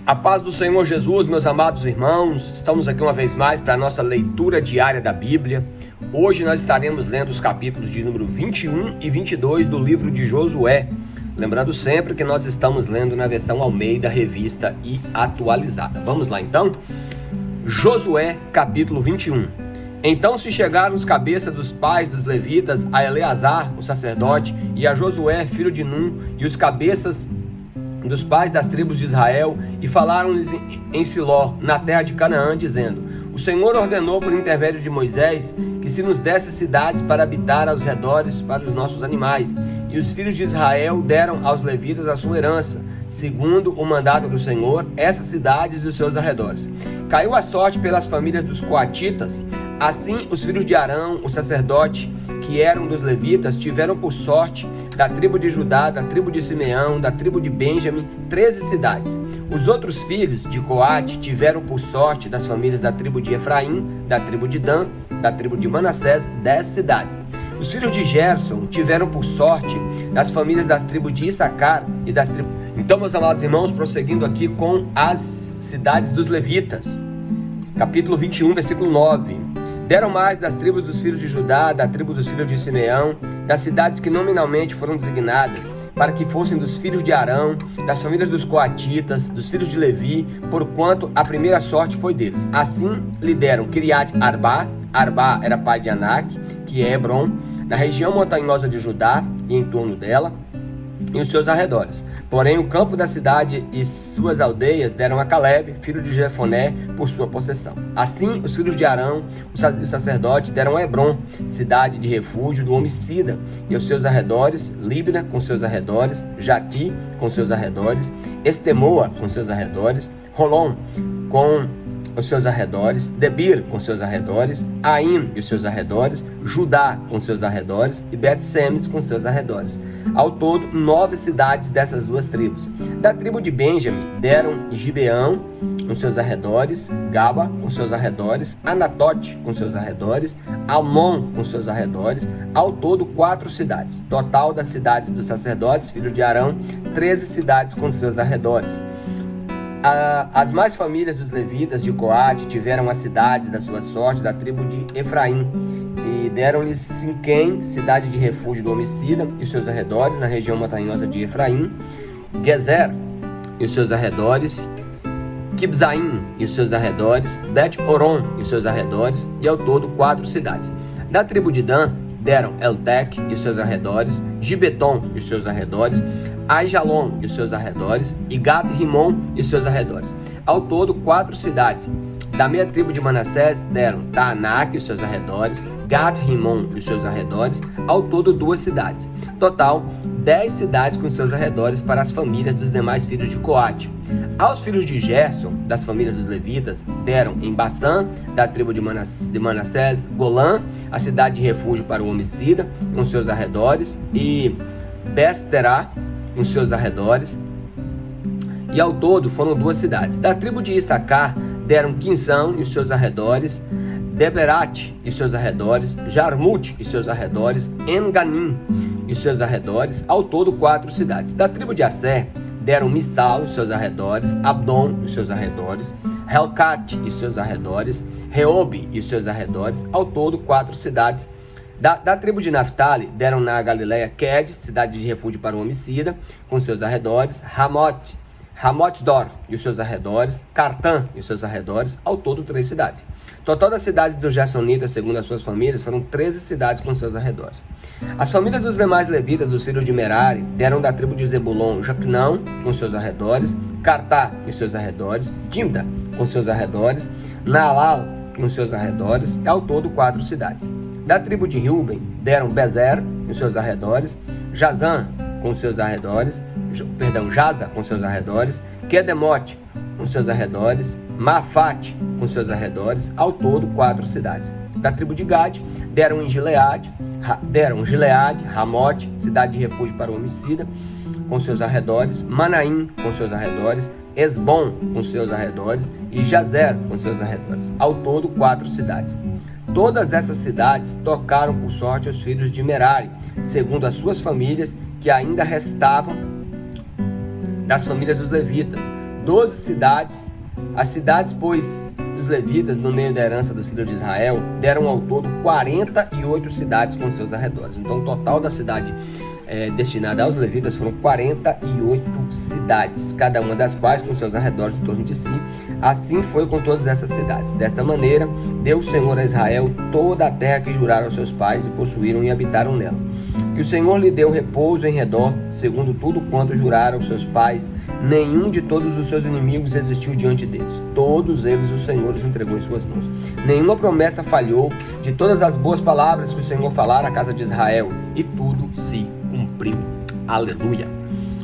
A paz do Senhor Jesus, meus amados irmãos, estamos aqui uma vez mais para a nossa leitura diária da Bíblia. Hoje nós estaremos lendo os capítulos de número 21 e 22 do livro de Josué. Lembrando sempre que nós estamos lendo na versão Almeida, revista e atualizada. Vamos lá então? Josué, capítulo 21. Então se chegaram os cabeças dos pais dos levitas a Eleazar, o sacerdote, e a Josué, filho de Num, e os cabeças dos pais das tribos de Israel, e falaram-lhes em Siló, na terra de Canaã, dizendo: O Senhor ordenou por intermédio de Moisés que se nos desse cidades para habitar aos redores para os nossos animais. E os filhos de Israel deram aos levitas a sua herança, segundo o mandato do Senhor, essas cidades e os seus arredores. Caiu a sorte pelas famílias dos coatitas. Assim os filhos de Arão, o sacerdote, que eram dos levitas, tiveram por sorte da tribo de Judá, da tribo de Simeão, da tribo de Benjamim, 13 cidades. Os outros filhos de Coate tiveram por sorte das famílias da tribo de Efraim, da tribo de Dan, da tribo de Manassés, 10 cidades. Os filhos de Gerson tiveram por sorte das famílias das tribos de Issacar e das tribos... Então, meus amados irmãos, prosseguindo aqui com as cidades dos levitas. Capítulo 21, versículo 9. Deram mais das tribos dos filhos de Judá, da tribo dos filhos de Simeão, das cidades que nominalmente foram designadas, para que fossem dos filhos de Arão, das famílias dos coatitas, dos filhos de Levi, porquanto a primeira sorte foi deles. Assim lhe deram Kiriat Arba. Arba era pai de Anak, que é Hebron, na região montanhosa de Judá e em torno dela, e os seus arredores. Porém, o campo da cidade e suas aldeias deram a Caleb, filho de Jefoné, por sua possessão. Assim, os filhos de Arão, o sacerdote, deram a Hebron, cidade de refúgio do homicida, e os seus arredores, Líbna com seus arredores, Jati com seus arredores, Estemoa com seus arredores, Rolom com os seus arredores, Debir com seus arredores, Aim e os seus arredores, Judá com seus arredores e Bet-Semes com seus arredores. Ao todo, 9 cidades dessas duas tribos. Da tribo de Benjamim deram Gibeão com seus arredores, Gaba com seus arredores, Anatote com seus arredores, Almon com seus arredores. Ao todo, 4 cidades. Total das cidades dos sacerdotes, filhos de Arão, 13 cidades com seus arredores. As mais famílias dos levitas de Coate tiveram as cidades da sua sorte da tribo de Efraim, e deram-lhes Sinquém, cidade de refúgio do homicida e os seus arredores, na região montanhosa de Efraim, Gezer e os seus arredores, Kibzaim e os seus arredores, Bet-Horon e os seus arredores, e ao todo 4 cidades. Da tribo de Dan deram Eltec e os seus arredores, Gibeton e os seus arredores, Aijalon e os seus arredores, e Gat-Rimon e os seus arredores. Ao todo, 4 cidades. Da meia tribo de Manassés deram Taanak e os seus arredores, Gat-Rimon e os seus arredores. Ao todo, 2 cidades. Total, 10 cidades com seus arredores para as famílias dos demais filhos de Coate. Aos filhos de Gerson, das famílias dos levitas, deram em Bassã, da tribo de Manassés, Golã, a cidade de refúgio para o homicida, com seus arredores, e Besterá, com seus arredores, e ao todo foram 2 cidades. Da tribo de Issacar deram Quinsão e os seus arredores, Deberat e seus arredores, Jarmut e seus arredores, Enganim e seus arredores, ao todo 4 cidades. Da tribo de Asser deram Missal e seus arredores, Abdon e seus arredores, Helcat e seus arredores, Reobe e seus arredores, ao todo 4 cidades. Da tribo de Naphtali deram na Galileia Qued, cidade de refúgio para o homicida, com seus arredores, Ramot-Dor e os seus arredores, Cartã e os seus arredores, ao todo 3 cidades. Total das cidades dos Gersonitas, segundo as suas famílias, foram 13 cidades com seus arredores. As famílias dos demais levitas, dos filhos de Merari, deram da tribo de Zebulon, Jocnão com seus arredores, Cartá e os seus arredores, Dimda com seus arredores, Naalal com seus arredores, e ao todo 4 cidades. Da tribo de Reuben deram Bezer com seus arredores, Jazã com seus arredores, Jaza com seus arredores, Quedemote com seus arredores, Mafate com seus arredores, ao todo 4 cidades. Da tribo de Gad deram Gileade, Ramote, cidade de refúgio para o homicida, com seus arredores, Manaim com seus arredores, Esbom com seus arredores e Jazer com seus arredores, ao todo 4 cidades. Todas essas cidades tocaram por sorte aos filhos de Merari, segundo as suas famílias, que ainda restavam das famílias dos levitas, 12 cidades. As cidades, pois, dos levitas, no meio da herança dos filhos de Israel, deram ao todo 48 cidades com seus arredores. Então, o total da cidade destinada aos levitas foram 48 cidades, cada uma das quais com seus arredores em torno de si. Assim foi com todas essas cidades. Desta maneira, deu o Senhor a Israel toda a terra que juraram aos seus pais e possuíram e habitaram nela. E o Senhor lhe deu repouso em redor, segundo tudo quanto juraram aos seus pais. Nenhum de todos os seus inimigos resistiu diante deles. Todos eles o Senhor os entregou em suas mãos. Nenhuma promessa falhou de todas as boas palavras que o Senhor falara à casa de Israel. E tudo se cumpriu. Aleluia.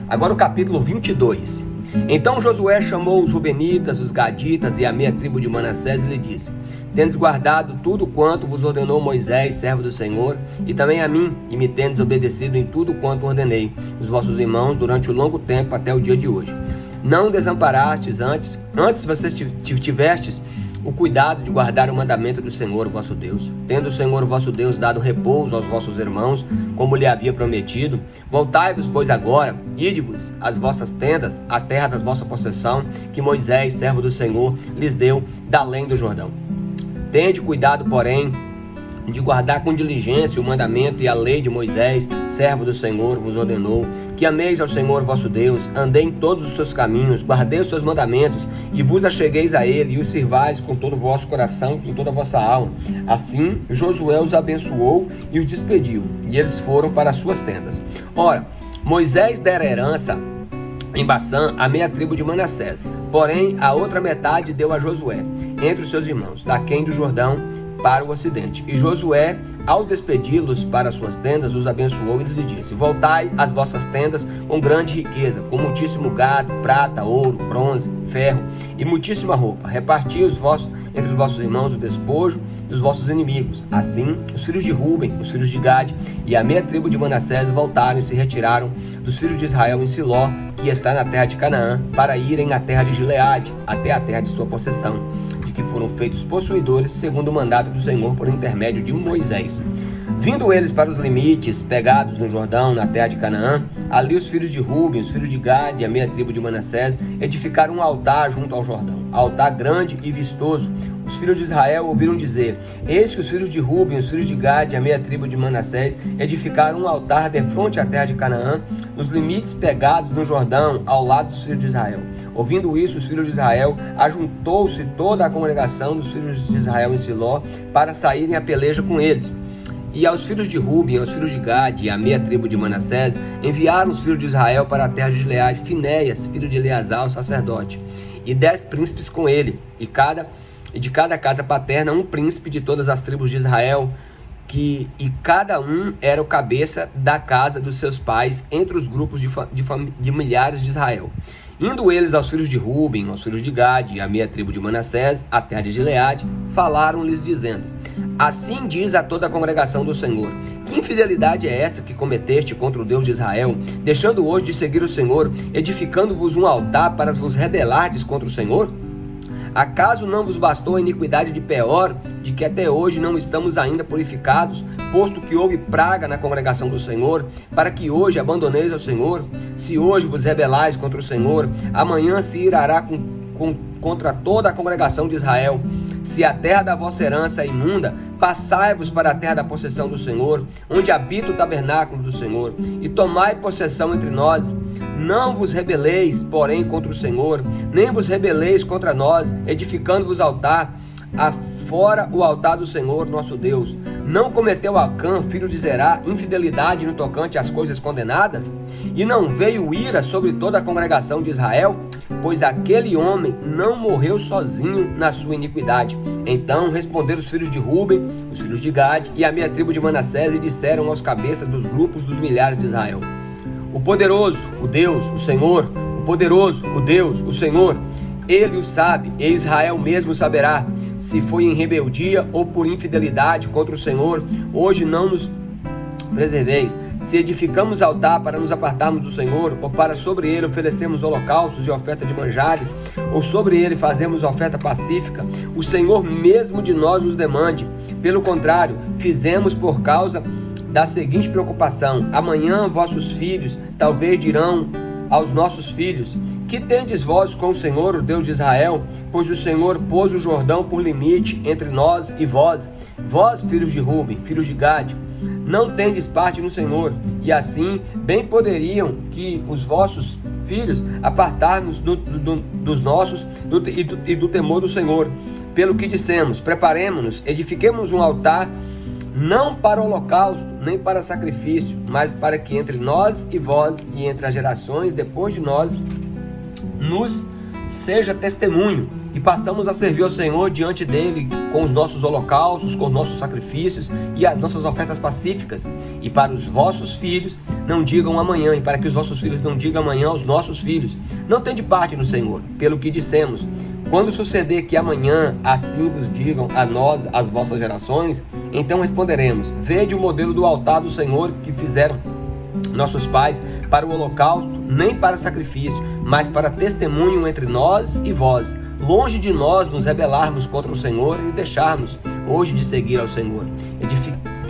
Agora o capítulo 22. Então Josué chamou os Rubenitas, os Gaditas e a meia tribo de Manassés e lhe disse: tendes guardado tudo quanto vos ordenou Moisés, servo do Senhor, e também a mim, e me tendes obedecido em tudo quanto ordenei os vossos irmãos durante o longo tempo até o dia de hoje. Não desamparastes antes vocês tivestes o cuidado de guardar o mandamento do Senhor vosso Deus, tendo o Senhor vosso Deus dado repouso aos vossos irmãos, como lhe havia prometido. Voltai-vos, pois, agora, ide-vos às vossas tendas, à terra da vossa possessão, que Moisés, servo do Senhor, lhes deu da além do Jordão. Tende cuidado, porém, de guardar com diligência o mandamento e a lei de Moisés, servo do Senhor, vos ordenou, que ameis ao Senhor vosso Deus, andei em todos os seus caminhos, guardei os seus mandamentos, e vos achegueis a ele, e os sirvais com todo o vosso coração, com toda a vossa alma. Assim, Josué os abençoou e os despediu, e eles foram para as suas tendas. Ora, Moisés dera herança em Baçã a meia tribo de Manassés, porém a outra metade deu a Josué, entre os seus irmãos, daquém do Jordão para o ocidente. E Josué, ao despedi-los para suas tendas, os abençoou e lhes disse: voltai às vossas tendas com grande riqueza, com muitíssimo gado, prata, ouro, bronze, ferro e muitíssima roupa. Reparti entre os vossos irmãos o despojo dos vossos inimigos. Assim, os filhos de Ruben, os filhos de Gade e a meia tribo de Manassés voltaram e se retiraram dos filhos de Israel em Siló, que está na terra de Canaã, para irem à terra de Gileade, até a terra de sua possessão, de que foram feitos possuidores, segundo o mandato do Senhor por intermédio de Moisés. Vindo eles para os limites, pegados no Jordão, na terra de Canaã, ali os filhos de Ruben, os filhos de Gade e a meia tribo de Manassés edificaram um altar junto ao Jordão, altar grande e vistoso. Os filhos de Israel ouviram dizer: eis que os filhos de Ruben, os filhos de Gade e a meia tribo de Manassés edificaram um altar defronte à terra de Canaã, nos limites pegados no Jordão, ao lado dos filhos de Israel. Ouvindo isso, os filhos de Israel, ajuntou-se toda a congregação dos filhos de Israel em Siló para saírem à peleja com eles. E aos filhos de Ruben, aos filhos de Gade e à meia tribo de Manassés, enviaram os filhos de Israel para a terra de Gileade, Finéias, filho de Eleazar, o sacerdote, e 10 príncipes com ele, e de cada casa paterna um príncipe de todas as tribos de Israel, e cada um era o cabeça da casa dos seus pais entre os grupos de milhares de Israel. Indo eles aos filhos de Ruben, aos filhos de Gade e à meia tribo de Manassés, à terra de Gileade, falaram-lhes dizendo: assim diz a toda a congregação do Senhor: que infidelidade é essa que cometeste contra o Deus de Israel, deixando hoje de seguir o Senhor, edificando-vos um altar para vos rebelardes contra o Senhor? Acaso não vos bastou a iniquidade de Peor, de que até hoje não estamos ainda purificados, posto que houve praga na congregação do Senhor, para que hoje abandoneis ao Senhor? Se hoje vos rebelais contra o Senhor, amanhã se irará contra toda a congregação de Israel. Se a terra da vossa herança é imunda, passai-vos para a terra da possessão do Senhor, onde habita o tabernáculo do Senhor, e tomai possessão entre nós. Não vos rebeleis, porém, contra o Senhor, nem vos rebeleis contra nós, edificando-vos altar, afora o altar do Senhor nosso Deus. Não cometeu Acã, filho de Zerá, infidelidade no tocante às coisas condenadas? E não veio ira sobre toda a congregação de Israel? Pois aquele homem não morreu sozinho na sua iniquidade. Então responderam os filhos de Ruben, os filhos de Gade e a meia tribo de Manassés e disseram aos cabeças dos grupos dos milhares de Israel: o poderoso, o Deus, o Senhor, o poderoso, o Deus, o Senhor, ele o sabe, e Israel mesmo saberá, se foi em rebeldia ou por infidelidade contra o Senhor. Hoje não nos preserveis, se edificamos altar para nos apartarmos do Senhor, ou para sobre ele oferecemos holocaustos e oferta de manjares, ou sobre ele fazemos oferta pacífica, o Senhor mesmo de nós os demande. Pelo contrário, fizemos por causa da seguinte preocupação: amanhã vossos filhos talvez dirão aos nossos filhos: Que tendes vós com o Senhor, o Deus de Israel? Pois o Senhor pôs o Jordão por limite entre nós e vós. Vós, filhos de Ruben, filhos de Gade, não tendes parte no Senhor, e assim bem poderiam que os vossos filhos apartar-nos dos nossos e do temor do Senhor. Pelo que dissemos, preparemo-nos, edifiquemos um altar, não para holocausto, nem para sacrifício, mas para que entre nós e vós, e entre as gerações depois de nós, nos seja testemunho, e passamos a servir ao Senhor diante dele com os nossos holocaustos, com os nossos sacrifícios e as nossas ofertas pacíficas. E para os vossos filhos não digam amanhã, e para que os vossos filhos não digam amanhã aos nossos filhos, não tende parte no Senhor, pelo que dissemos. Quando suceder que amanhã assim vos digam a nós, as vossas gerações, então responderemos: vede o modelo do altar do Senhor que fizeram nossos pais para o holocausto, nem para sacrifício, mas para testemunho entre nós e vós. Longe de nós nos rebelarmos contra o Senhor e deixarmos hoje de seguir ao Senhor,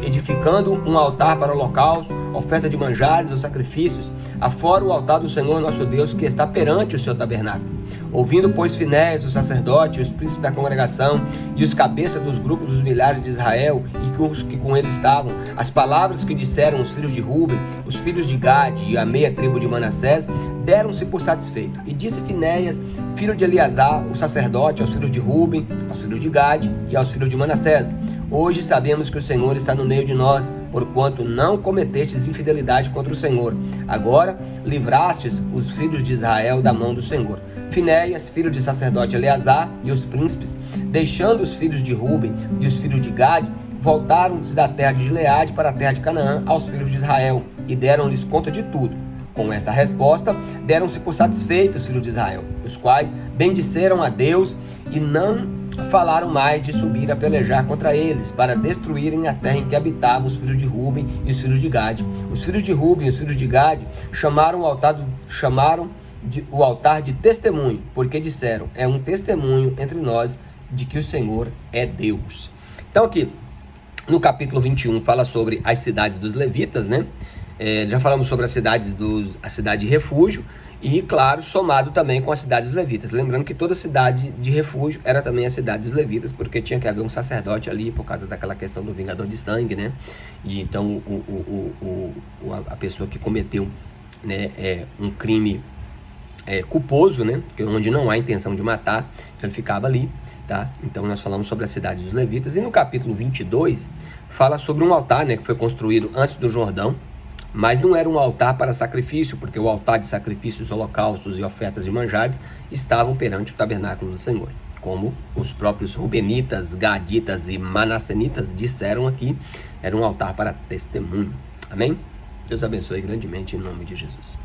edificando um altar para o holocausto, oferta de manjares ou sacrifícios, afora o altar do Senhor nosso Deus, que está perante o seu tabernáculo. Ouvindo, pois, Finéias, o sacerdote, os príncipes da congregação e os cabeças dos grupos dos milhares de Israel e os que com ele estavam, as palavras que disseram os filhos de Ruben, os filhos de Gade e a meia tribo de Manassés, deram-se por satisfeito. E disse Finéias, filho de Eleazar, o sacerdote, aos filhos de Ruben, aos filhos de Gade e aos filhos de Manassés: hoje sabemos que o Senhor está no meio de nós, porquanto não cometestes infidelidade contra o Senhor. Agora livrastes os filhos de Israel da mão do Senhor. Finéias, filho de sacerdote Eleazar, e os príncipes, deixando os filhos de Ruben e os filhos de Gade, voltaram-se da terra de Gileade para a terra de Canaã aos filhos de Israel, e deram-lhes conta de tudo. Com esta resposta, deram-se por satisfeitos os filhos de Israel, os quais bendisseram a Deus e não falaram mais de subir a pelejar contra eles, para destruírem a terra em que habitavam os filhos de Ruben e os filhos de Gade. Os filhos de Ruben e os filhos de Gade chamaram o altar de testemunho, porque disseram: é um testemunho entre nós de que o Senhor é Deus. Então aqui, no capítulo 21, fala sobre as cidades dos levitas, né? Já falamos sobre a cidade de refúgio e, claro, somado também com as cidades dos levitas. Lembrando que toda cidade de refúgio era também a cidade dos levitas, porque tinha que haver um sacerdote ali por causa daquela questão do vingador de sangue, né? E então a pessoa que cometeu, né, um crime culposo, né, onde não há intenção de matar, então ele ficava ali, tá? Então nós falamos sobre a cidade dos levitas. E no capítulo 22 fala sobre um altar, né, que foi construído antes do Jordão, mas não era um altar para sacrifício, porque o altar de sacrifícios, holocaustos e ofertas de manjares estavam perante o tabernáculo do Senhor. Como os próprios Rubenitas, Gaditas e Manassenitas disseram aqui, era um altar para testemunho. Amém? Deus abençoe grandemente em nome de Jesus.